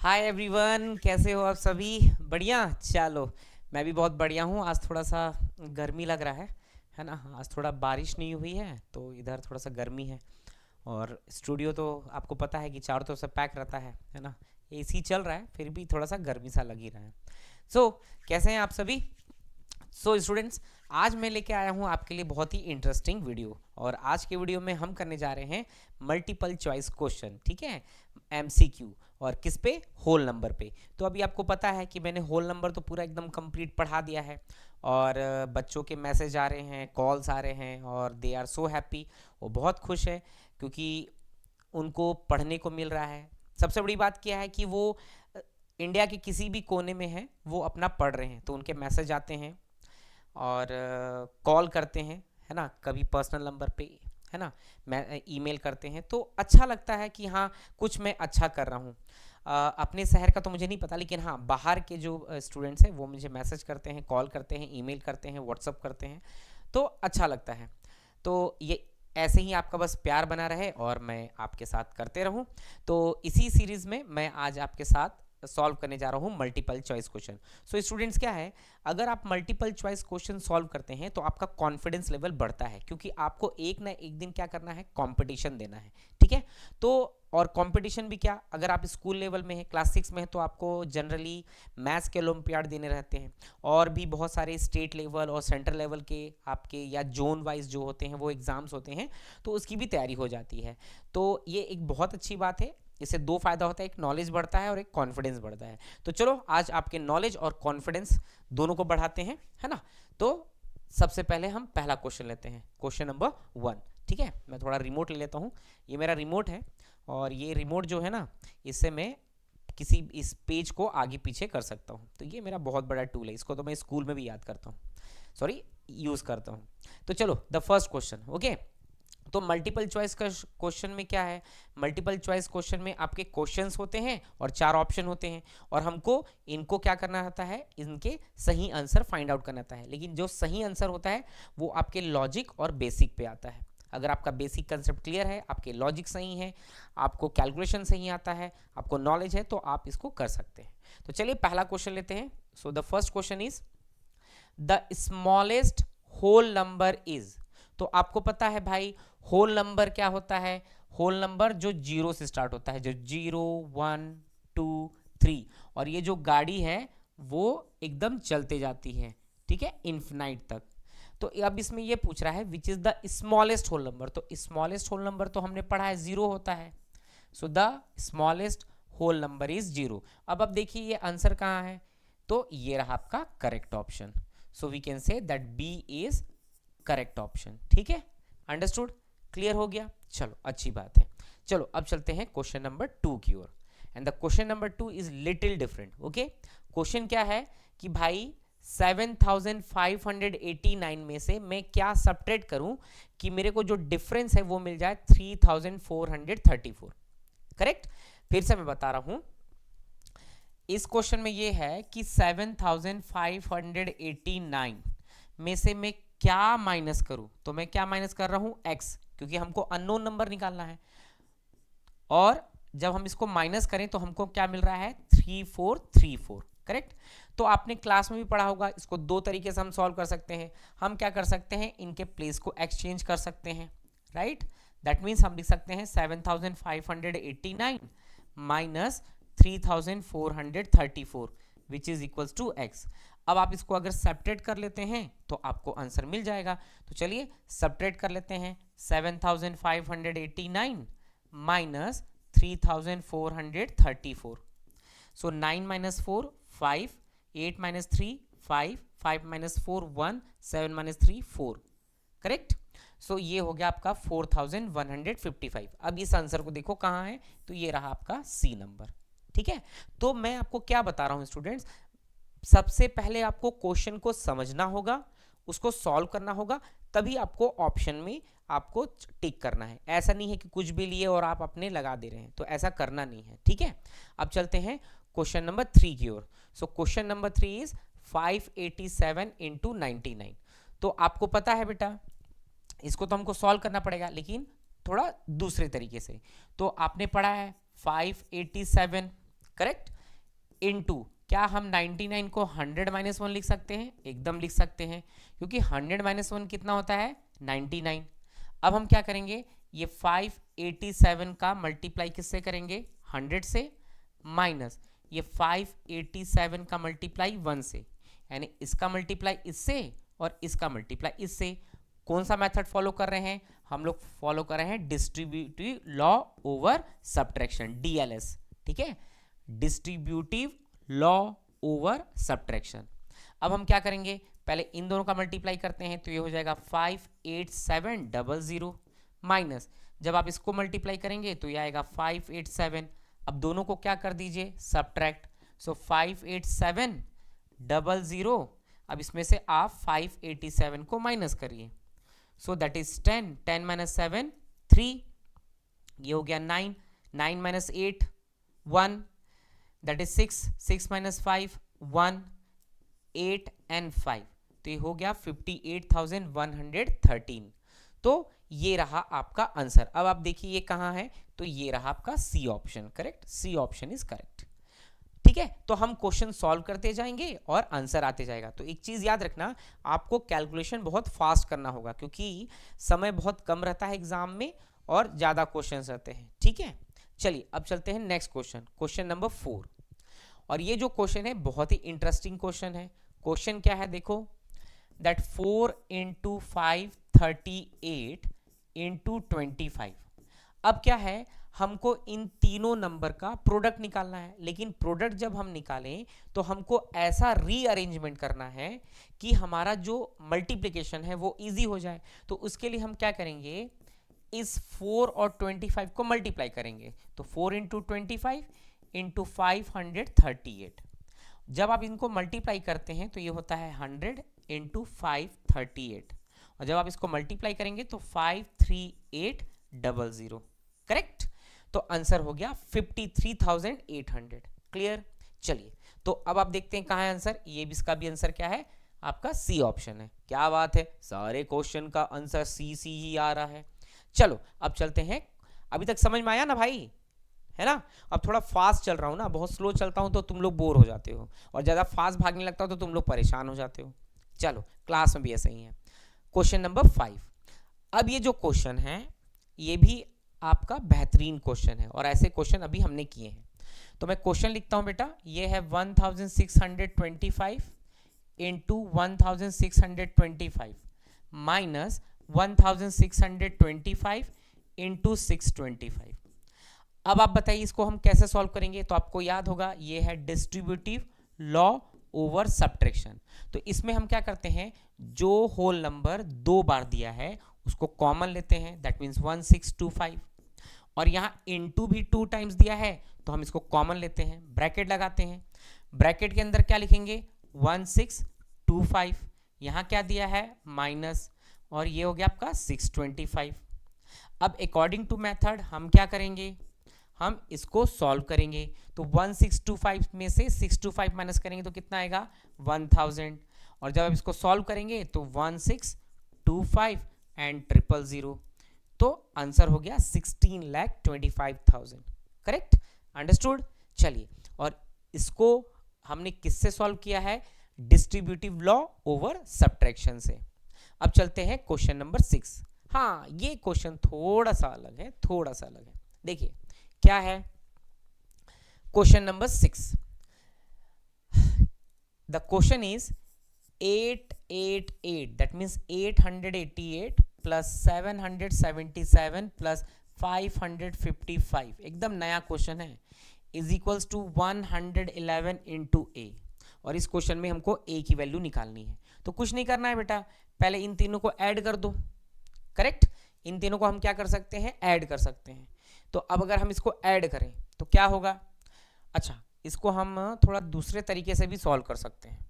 Hi everyone, कैसे हो आप सभी? बढ़िया। चलो, मैं भी बहुत बढ़िया हूँ। आज थोड़ा सा गर्मी लग रहा है ना। आज थोड़ा बारिश नहीं हुई है तो इधर थोड़ा सा गर्मी है। और स्टूडियो तो आपको पता है कि चारों तरफ से पैक रहता है ना। एसी चल रहा है फिर भी थोड़ा सा गर्मी सा लग ही रहा है। सो कैसे हैं आप सभी? सो स्टूडेंट्स, आज मैं लेके आया हूँ आपके लिए बहुत ही इंटरेस्टिंग वीडियो। और आज के वीडियो में हम करने जा रहे हैं मल्टीपल चॉइस क्वेश्चन, ठीक है। एमसीक्यू। और किस पे? होल नंबर पे। तो अभी आपको पता है कि मैंने होल नंबर तो पूरा एकदम कंप्लीट पढ़ा दिया है। और बच्चों के मैसेज आ रहे हैं, कॉल्स आ रहे हैं और दे आर सो हैप्पी। वो बहुत खुश है क्योंकि उनको पढ़ने को मिल रहा है। सबसे बड़ी बात क्या है कि वो इंडिया के किसी भी कोने में हैं, वो अपना पढ़ रहे हैं, तो उनके मैसेज आते हैं और कॉल करते हैं, है ना, कभी पर्सनल नंबर पे, है ना, मैं ईमेल करते हैं। तो अच्छा लगता है कि हाँ, कुछ मैं अच्छा कर रहा हूँ। अपने शहर का तो मुझे नहीं पता, लेकिन हाँ, बाहर के जो स्टूडेंट्स हैं वो मुझे मैसेज करते हैं, कॉल करते हैं, ईमेल करते हैं, व्हाट्सअप करते हैं। तो अच्छा लगता है। तो ये ऐसे ही आपका बस प्यार बना रहे और मैं आपके साथ करते रहूं। तो इसी सीरीज में मैं आज आपके साथ सॉल्व करने जा रहा हूं multiple choice question. So students, क्या है, अगर आप मल्टीपल चॉइस क्वेश्चन सॉल्व करते हैं तो आपका कॉन्फिडेंस लेवल बढ़ता है, क्योंकि आपको एक ना एक दिन क्या करना है, कंपटीशन देना है, ठीक है। तो और कंपटीशन भी क्या, अगर आप स्कूल लेवल में हैं, क्लास 6 में है, तो आपको जनरली मैथ्स के ओलंपियाड देने रहते हैं। और भी बहुत सारे स्टेट लेवल और सेंट्रल लेवल के आपके या जोन वाइज जो होते हैं वो एग्ज़ाम्स होते हैं, तो उसकी भी तैयारी हो जाती है। तो ये एक बहुत अच्छी बात है। इससे दो फायदा होता है, एक नॉलेज बढ़ता है और एक कॉन्फिडेंस बढ़ता है। तो चलो आज आपके नॉलेज और कॉन्फिडेंस दोनों को बढ़ाते हैं, है ना। तो सबसे पहले हम पहला क्वेश्चन लेते हैं, क्वेश्चन नंबर 1, ठीक है। मैं थोड़ा रिमोट ले लेता हूँ। ये मेरा रिमोट है और ये रिमोट जो है ना, इससे मैं किसी इस पेज को आगे पीछे कर सकता हूँ। तो ये मेरा बहुत बड़ा टूल है, इसको तो मैं स्कूल में भी याद करता हूँ, सॉरी, यूज़ करता हूँ। तो चलो द फर्स्ट क्वेश्चन, ओके। तो मल्टीपल चॉइस का क्वेश्चन में क्या है, मल्टीपल चॉइस क्वेश्चन में आपके क्वेश्चंस होते हैं और 4 ऑप्शन होते हैं, और हमको इनको क्या करना रहता है, इनके सही आंसर फाइंड आउट करना रहता है। लेकिन जो सही आंसर होता है वो आपके लॉजिक और बेसिक पे आता है। अगर आपका बेसिक कंसेप्ट क्लियर है, आपके लॉजिक सही है, आपको कैलकुलेशन सही आता है, आपको नॉलेज है, तो आप इसको कर सकते हैं। तो चलिए पहला क्वेश्चन लेते हैं। So the first question is the smallest whole number is. तो आपको पता है भाई, होल नंबर क्या होता है? होल नंबर जो जीरो से स्टार्ट होता है, जो 0 1 2 3, और ये जो गाड़ी है वो एकदम चलते जाती है, ठीक है, इन्फिनाइट तक। तो अब इसमें ये पूछ रहा है which is the smallest whole number. तो स्मॉलेस्ट होल नंबर तो हमने पढ़ा है, जीरो होता है। So the smallest whole number is zero. अब देखिए ये आंसर कहाँ है, तो ये रहा आपका correct option. So we can say that B is correct option, ठीक है। अंडरस्टूड? क्लियर हो गया? चलो अच्छी बात है। चलो अब चलते हैं क्वेश्चन नंबर 2 की ओर। And the question number 2 is little different, okay. Question क्या है कि भाई 7589 में से मैं क्या सब्ट्रैक्ट करूं कि मेरे को जो डिफरेंस है वो मिल जाए 3434। करेक्ट? फिर से मैं बता रहा हूं, इस क्वेश्चन में ये है कि 7589 में से मैं क्या माइनस करूं। तो मैं क्या माइनस कर रहा हूं, x, क्योंकि हमको अननोन नंबर निकालना है। और जब हम इसको माइनस करें तो हमको क्या मिल रहा है, 3434। करेक्ट? तो आपने क्लास में भी पढ़ा होगा, इसको दो तरीके से हम सॉल्व कर सकते हैं। हम क्या कर सकते हैं, इनके प्लेस को एक्सचेंज कर सकते हैं, राइट। दैट मीन्स हम लिख सकते हैं 7589 minus 3434 which is equals to X. अब आप इसको अगर सब्ट्रैक्ट कर लेते हैं तो आपको आंसर मिल जाएगा। तो चलिए सब्ट्रैक्ट कर लेते हैं, 7589 minus 3434। So 9 minus 4 5, 8 minus 3 5, 5 minus 4 1, 7 minus 3 4। Correct? So ये हो गया आपका 4155। अब इस आंसर को देखो कहाँ है, तो ये रहा आपका सी नंबर, ठीक है। तो मैं आपको क्या बता रहा हूँ स्टूडेंट्स, सबसे पहले आपको क्वेश्चन को समझना होगा, उसको सॉल्व करना होगा, तभी आपको ऑप्शन में आपको टिक करना है। ऐसा नहीं है कि कुछ भी लिए और आप अपने लगा दे रहे हैं, तो ऐसा करना नहीं है, ठीक है। अब चलते हैं क्वेश्चन नंबर 3 की ओर। So question number 3 is 587 into 99। तो आपको पता है बेटा, इसको तो हमको सॉल्व करना पड़ेगा, लेकिन थोड़ा दूसरे तरीके से। तो आपने पढ़ा है 587, करेक्ट। इनटू, क्या हम 99 को 100 माइनस 1 लिख सकते हैं? एकदम लिख सकते हैं, क्योंकि 100 माइनस 1 कितना होता है? 99। अब हम क्या करेंगे, ये 587 का मल्टीप्लाई किससे करेंगे? 100 से, माइनस ये 587 का मल्टीप्लाई 1 से, यानी इसका मल्टीप्लाई इससे और इसका मल्टीप्लाई इससे। कौन सा मेथड फॉलो कर रहे हैं? हम लोग फॉलो कर रहे हैं distributive law over subtraction, DLS, ठीक है, डिस्ट्रीब्यूटिव लॉ ओवर सब्ट्रैक्शन। अब हम क्या करेंगे, पहले इन दोनों का मल्टीप्लाई करते हैं, तो ये हो जाएगा 58700 माइनस, जब आप इसको मल्टीप्लाई करेंगे तो ये आएगा 587। अब दोनों को क्या कर दीजिए, सब्ट्रैक्ट। सो 58700, अब इसमें से आप 587 को माइनस करिए। सो दैट इज 10, 10 माइनस 7 3, ये हो गया 9, 9 minus 8 1, that is 6, 6 minus 5 1, 8 and 5, तो ये हो गया 58,113। तो ये रहा आपका आंसर। अब आप देखिए ये कहाँ है, तो ये रहा आपका C option, correct, C option is correct. ठीक है, तो हम क्वेश्चन सॉल्व करते जाएंगे और आंसर आते जाएगा। तो एक चीज याद रखना, आपको कैलकुलेशन बहुत फास्ट करना होगा, क्योंकि समय बहुत कम रहता है एग्जाम में और ज्यादा क्वेश्चंस रहते हैं। ठीक है, चलिए अब चलते हैं नेक्स्ट क्वेश्चन, क्वेश्चन नंबर 4। और ये जो क्वेश्चन है बहुत ही इंटरेस्टिंग क्वेश्चन है। क्वेश्चन क्या है देखो, दैट 4 into 5 38 into 25। अब क्या है, हमको इन तीनों नंबर का प्रोडक्ट निकालना है, लेकिन प्रोडक्ट जब हम निकालें तो हमको ऐसा रीअरेंजमेंट करना है कि हमारा जो मल्टीप्लिकेशन है वो इजी हो जाए। तो उसके लिए हम क्या करेंगे, इस 4 और 25 को मल्टीप्लाई करेंगे। तो 4 into 25 into 538। जब आप इनको मल्टीप्लाई करते हैं तो ये होता है 100 into 538, और जब आप इसको मल्टीप्लाई करेंगे तो 53800, करेक्ट। तो आंसर हो गया 53,800। क्लियर। चलिए, तो अब आप देखते हैं कहाँ है आंसर। ये भी, इसका भी आंसर क्या है, आपका सी ऑप्शन है। क्या बात है, सारे क्वेश्चन का आंसर सी सी ही आ रहा है। चलो अब चलते हैं, अभी तक समझ में आया ना भाई, है ना। अब थोड़ा फास्ट चल रहा हूँ ना, बहुत स्लो चलता हूँ तो तुम लोग बोर हो जाते हो, और ज़्यादा फास्ट भागने लगता हो तो तुम लोग परेशान हो जाते हो। चलो, क्लास में भी ऐसा ही है। Question number 5। अब ये जो क्वेश्चन है ये भी आपका बेहतरीन क्वेश्चन है, और ऐसे क्वेश्चन अभी हमने किए हैं। तो मैं क्वेश्चन लिखता हूँ बेटा, ये है 1625 इंटू 1625 माइनस 1625 इंटू 625। अब आप बताइए इसको हम कैसे सॉल्व करेंगे। तो आपको याद होगा ये है डिस्ट्रीब्यूटिव लॉ ओवर सब्ट्रैक्शन। तो इसमें हम क्या करते हैं, जो होल नंबर 2 बार दिया है उसको कॉमन लेते हैं, दैट मीन्स 1625, और यहाँ इनटू भी 2 टाइम्स दिया है तो हम इसको कॉमन लेते हैं, ब्रैकेट लगाते हैं। ब्रैकेट के अंदर क्या लिखेंगे, 1625, यहाँ क्या दिया है माइनस, और ये हो गया आपका 625। अब अकॉर्डिंग टू मेथड हम क्या करेंगे, हम इसको सॉल्व करेंगे। तो 1625 में से 625 माइनस करेंगे तो कितना आएगा, 1000, और जब आप इसको सॉल्व करेंगे तो 1625 एंड 000, तो आंसर हो गया 16,25,000, करेक्ट, अंडरस्टूड। चलिए, और इसको हमने किससे सॉल्व किया है, डिस्ट्रीब्यूटिव लॉ ओवर सब्ट्रैक्शन से। अब चलते हैं क्वेश्चन नंबर 6। हाँ, ये क्वेश्चन थोड़ा सा अलग है, थोड़ा सा अलग है। देखिए क्या है, question number 6। The question is 888, that means 888 plus 777 plus 555, एकदम नया क्वेश्चन है, इज इक्वल्स टू 111 इंटू ए। और इस क्वेश्चन में हमको ए की वैल्यू निकालनी है। तो कुछ नहीं करना है बेटा, पहले इन तीनों को ऐड कर दो, करेक्ट। इन तीनों को हम क्या कर सकते हैं, ऐड कर सकते हैं। तो अब अगर हम इसको ऐड करें तो क्या होगा, अच्छा इसको हम थोड़ा दूसरे तरीके से भी सॉल्व कर सकते हैं।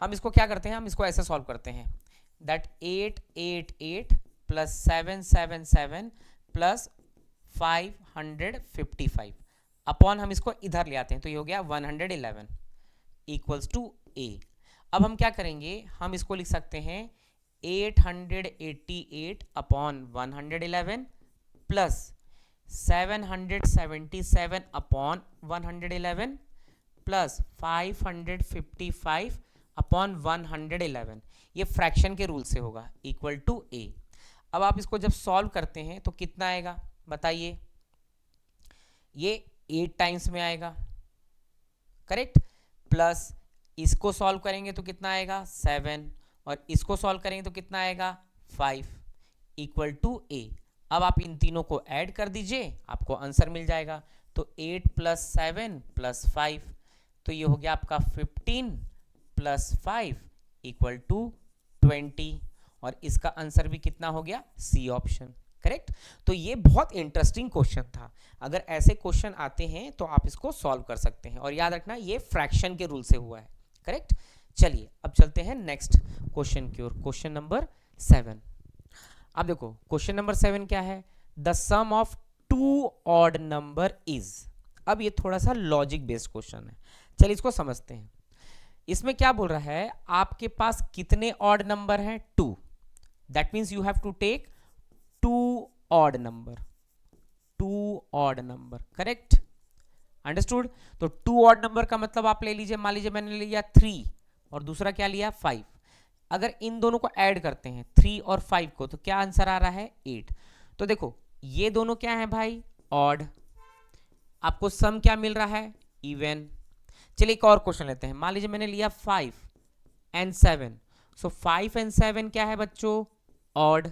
हम इसको क्या करते हैं, हम इसको ऐसे सॉल्व करते हैं, दैट 888 प्लस 777 प्लस 555 अपॉन, हम इसको इधर ले आते हैं तो ये हो गया 111 इक्वल्स टू ए। अब हम क्या करेंगे, हम इसको लिख सकते हैं 888 upon 111 plus 777 upon 111 plus 555 upon 111, ये फ्रैक्शन के रूल से होगा, इक्वल टू ए। अब आप इसको जब सॉल्व करते हैं तो कितना आएगा बताइए? ये 8 टाइम्स में आएगा, करेक्ट। प्लस इसको सॉल्व करेंगे तो कितना आएगा 7, और इसको सॉल्व करेंगे तो कितना आएगा 5, इक्वल टू ए। अब आप इन तीनों को ऐड कर दीजिए, आपको आंसर मिल जाएगा। तो 8 प्लस 7 प्लस 5, तो ये हो गया आपका 15 प्लस 5 इक्वल टू 20, और इसका आंसर भी कितना हो गया? C option, correct. तो ये बहुत इंटरेस्टिंग क्वेश्चन था। अगर ऐसे क्वेश्चन आते हैं तो आप इसको सॉल्व कर सकते हैं, और याद रखना ये फ्रैक्शन के रूल से हुआ है, करेक्ट। चलिए अब चलते हैं नेक्स्ट क्वेश्चन की ओर, क्वेश्चन नंबर 7। अब देखो क्वेश्चन नंबर 7 क्या है? The sum of 2 odd number is. अब ये थोड़ा सा लॉजिक बेस्ड क्वेश्चन है, चलिए इसको समझते हैं। इसमें क्या बोल रहा है, आपके पास कितने ऑड नंबर हैं? 2। That means you have to take 2 odd number, 2 odd number, correct, understood. तो 2 ऑड नंबर का मतलब आप ले लीजिए, मान लीजिए मैंने लिया 3 और दूसरा क्या लिया 5। अगर इन दोनों को ऐड करते हैं 3 और 5 को, तो क्या आंसर आ रहा है 8। तो देखो ये दोनों क्या है भाई? ऑड। आपको सम क्या मिल रहा है? इवन। चलिए एक और क्वेश्चन लेते हैं। मान लीजिए मैंने लिया 5 एंड 7, सो 5 एंड 7 क्या है बच्चों? ऑड।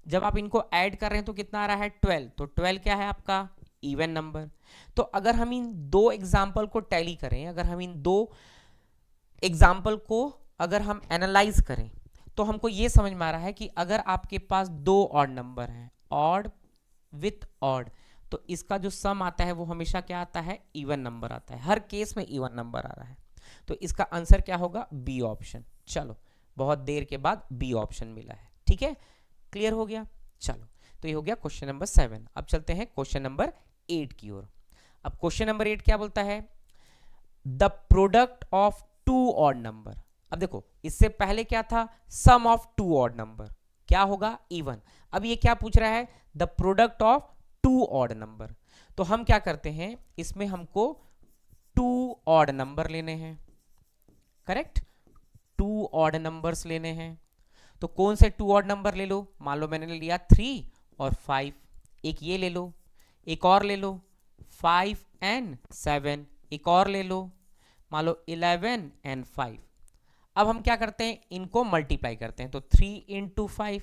जब आप इनको ऐड कर रहे हैं तो कितना आ रहा है? 12। तो 12 क्या है आपका? Even number. तो अगर हम इन दो एग्जाम्पल को टैली करें, अगर हम इन दो एग्जाम्पल को अगर हम एनालाइज करें, तो हमको ये समझ में आ रहा है कि अगर आपके पास 2 ऑड नंबर हैं, ऑड विथ ऑड, तो इसका जो सम आता है वो हमेशा क्या आता है? इवन नंबर आता है। हर केस में इवन नंबर आ रहा है, तो इसका आंसर क्या होगा? B option. चलो बहुत देर के बाद बी ऑप्शन मिला है, ठीक है, क्लियर हो गया। चलो तो ये हो गया क्वेश्चन नंबर 7। अब चलते हैं क्वेश्चन नंबर 8 की ओर। अब क्वेश्चन नंबर 8 क्या बोलता है? The product of 2 odd number. अब देखो इससे पहले क्या था? सम ऑफ 2 ऑड नंबर, क्या होगा? इवन। अब ये क्या पूछ रहा है? The product of 2 odd number. तो हम क्या करते हैं, इसमें हमको 2 ऑड नंबर लेने हैं, करेक्ट, 2 ऑड नंबर्स लेने हैं। तो कौन से 2 ऑड नंबर ले लो? मान लो मैंने लिया 3 और 5, एक ये ले लो, एक और ले लो 5 एंड 7, एक और ले लो, मान लो 11 एंड 5। अब हम क्या करते हैं, इनको मल्टीप्लाई करते हैं। तो 3 इंटू 5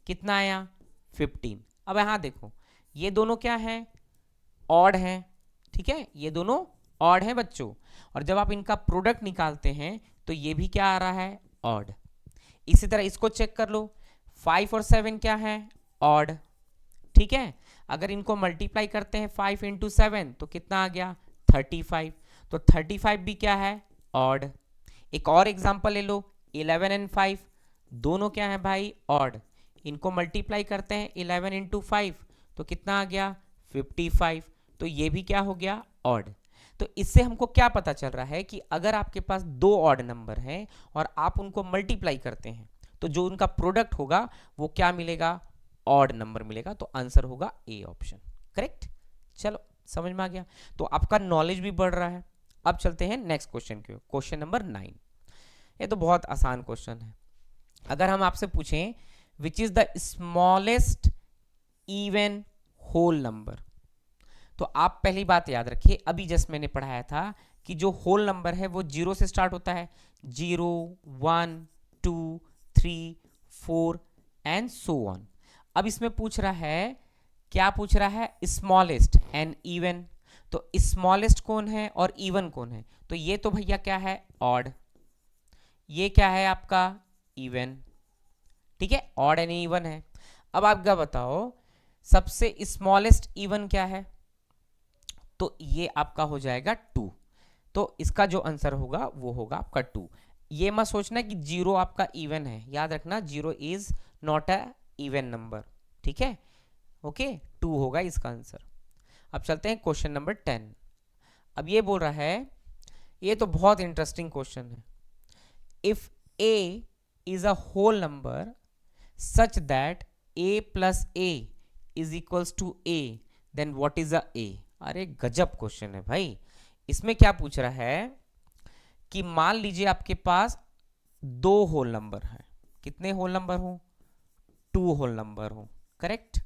कितना आया? 15। अब यहाँ देखो ये दोनों क्या हैं? ऑड हैं, ठीक है, ये दोनों ऑड हैं बच्चों। और जब आप इनका प्रोडक्ट निकालते हैं तो ये भी क्या आ रहा है? ऑड। इसी तरह इसको चेक कर लो, 5 और 7 क्या है? ऑड, ठीक है। अगर इनको मल्टीप्लाई करते हैं 5 इंटू 7 तो कितना आ गया? 35। तो 35 भी क्या है? ऑड। एक और एग्जांपल ले लो, 11 एंड 5, दोनों क्या है भाई? ऑड। इनको मल्टीप्लाई करते हैं 11 इंटू 5 तो कितना आ गया? 55। तो ये भी क्या हो गया? ऑड। तो इससे हमको क्या पता चल रहा है कि अगर आपके पास 2 ऑड नंबर हैं और आप उनको मल्टीप्लाई करते हैं तो जो उनका प्रोडक्ट होगा वो क्या मिलेगा? ऑड नंबर मिलेगा। तो आंसर होगा ए ऑप्शन, करेक्ट। चलो समझ में आ गया, तो आपका नॉलेज भी बढ़ रहा है। अब चलते हैं नेक्स्ट क्वेश्चन के, क्वेश्चन नंबर 9। ये तो बहुत आसान क्वेश्चन है। अगर हम आपसे पूछें which is the smallest even whole number, तो आप पहली बात याद रखिए, अभी जस्ट मैंने पढ़ाया था कि जो होल नंबर है वो 0 से स्टार्ट होता है, 0 1 2 3 4 एंड सो ऑन। अब इसमें पूछ रहा है, क्या पूछ रहा है? Smallest and even. तो स्मॉलेस्ट कौन है और इवन कौन है? तो ये तो भैया क्या है? ऑड। ये क्या है आपका? इवन, ठीक है, ऑड एंड इवन है। अब आप क्या बताओ सबसे स्मॉलेस्ट इवन क्या है? तो ये आपका हो जाएगा 2। तो इसका जो आंसर होगा वो होगा आपका 2। ये मत सोचना कि 0 आपका इवन है, याद रखना 0 is not a even number, ठीक है, ओके, 2 होगा इसका आंसर। अब चलते हैं क्वेश्चन नंबर 10। अब ये बोल रहा है, ये तो बहुत इंटरेस्टिंग क्वेश्चन है। If a is a whole number such that a plus a is equals to a, then what is a a. अरे गजब क्वेश्चन है भाई। इसमें क्या पूछ रहा है कि मान लीजिए आपके पास 2 होल नंबर है। कितने होल नंबर हो? 2 होल नंबर हो। Correct,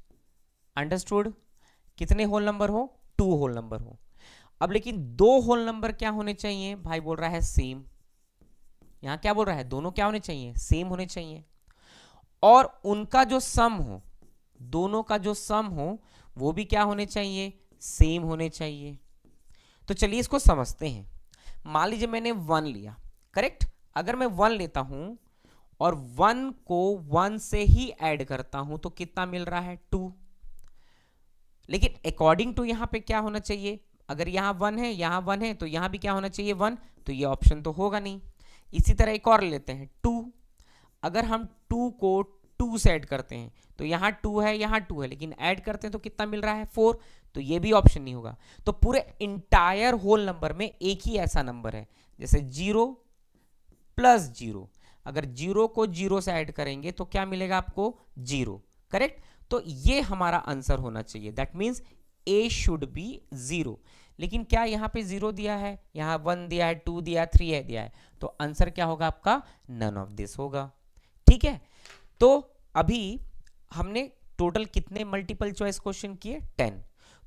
understood. कितने होल नंबर हो? 2 होल नंबर हो। अब लेकिन 2 होल नंबर क्या होने चाहिए? भाई बोल रहा है सेम। यहां क्या बोल रहा है? दोनों क्या होने चाहिए? सेम होने चाहिए। और उनका जो सम हो, दोनों का जो सम हो वो भी क्या होने चाहिए? सेम होने चाहिए। तो चलिए इसको समझते हैं। मान लीजिए मैंने 1 लिया। करेक्ट, अगर मैं 1 लेता हूं और 1 को 1 से ही ऐड करता हूं तो कितना मिल रहा है? 2। लेकिन अकॉर्डिंग टू यहां पे क्या होना चाहिए? अगर यहां 1 है, यहां 1 है, तो यहां भी क्या होना चाहिए? 1। तो ये ऑप्शन तो होगा नहीं। इसी तरह एक और लेते हैं 2। अगर हम 2 को 2 से ऐड करते हैं तो यहां 2 है, यहां 2 है, लेकिन ऐड करते हैं तो कितना मिल रहा है? 4। तो ये भी ऑप्शन नहीं होगा। तो पूरे इंटायर होल नंबर में एक ही ऐसा नंबर है, जैसे 0 प्लस 0। अगर 0 को 0 से ऐड करेंगे तो क्या मिलेगा आपको? 0। करेक्ट। तो ये हमारा आंसर होना चाहिए। That means A should be 0। लेकिन क्या यहाँ पे 0 दिया है? यहाँ 1 दिया है, 2 दिया है, 3 है दिया है। तो आंसर क्या होगा आपका? नन ऑफ दिस होगा। ठीक है। तो अभी हमने टोटल कितने मल्टीपल चॉइस क्वेश्चन किए? 10।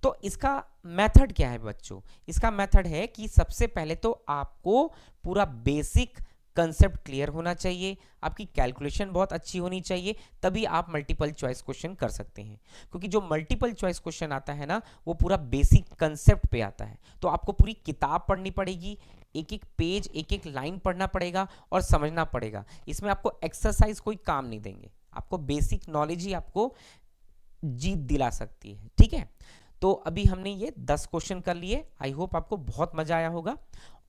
तो इसका मेथड क्या है बच्चों? इसका मेथड है कि सबसे पहले तो आपको पूरा बेसिक कंसेप्ट क्लियर होना चाहिए, आपकी कैलकुलेशन बहुत अच्छी होनी चाहिए, तभी आप मल्टीपल चॉइस क्वेश्चन कर सकते हैं। क्योंकि जो मल्टीपल चॉइस क्वेश्चन आता है ना, वो पूरा बेसिक कंसेप्ट पे आता है। तो आपको पूरी किताब पढ़नी पड़ेगी, एक एक पेज, एक एक लाइन पढ़ना पड़ेगा और समझना पड़ेगा। इसमें आपको एक्सरसाइज कोई काम नहीं देंगे, आपको बेसिक नॉलेज ही आपको जीत दिला सकती है। ठीक है। तो अभी हमने ये 10 क्वेश्चन कर लिए। आई होप आपको बहुत मजा आया होगा।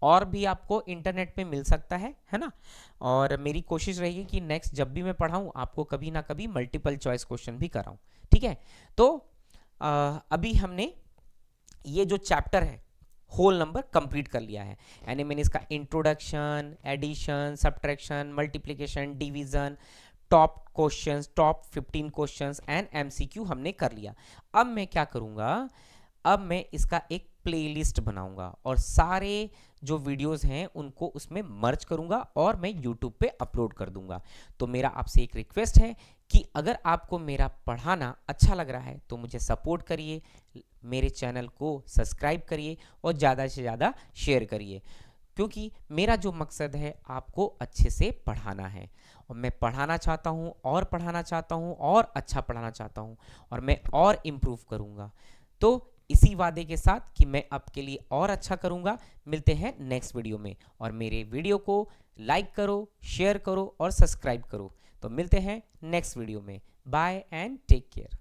और भी आपको इंटरनेट पे मिल सकता है ना। और मेरी कोशिश रहेगी कि नेक्स्ट जब भी मैं पढ़ाऊँ आपको कभी ना कभी मल्टीपल चॉइस क्वेश्चन भी कराऊँ। ठीक है। तो अभी हमने ये जो चैप्टर है होल नंबर कंप्लीट कर लिया है। यानी मैंने इसका introduction, addition, subtraction, multiplication, division, top questions, top 15 questions and MCQ हमने कर लिया। अब मैं क्या करूंगा? अब मैं इसका एक प्लेलिस्ट बनाऊंगा और सारे जो वीडियोस हैं उनको उसमें मर्ज करूंगा और मैं यूट्यूब पे अपलोड कर दूंगा। तो मेरा आपसे एक रिक्वेस्ट है कि अगर आपको मेरा पढ़ाना अच्छा लग रहा है तो मुझे सपोर्ट करिए, मेरे चैनल को सब्सक्राइब करिए और ज़्यादा से ज़्यादा शेयर करिए। क्योंकि मेरा जो मकसद है आपको अच्छे से पढ़ाना है और मैं पढ़ाना चाहता हूँ और पढ़ाना चाहता हूँ और अच्छा पढ़ाना चाहता हूँ और मैं और इम्प्रूव करूँगा। तो इसी वादे के साथ कि मैं आपके लिए और अच्छा करूँगा, मिलते हैं नेक्स्ट वीडियो में। और मेरे वीडियो को लाइक करो, शेयर करो और सब्सक्राइब करो। तो मिलते हैं नेक्स्ट वीडियो में। Bye and take care.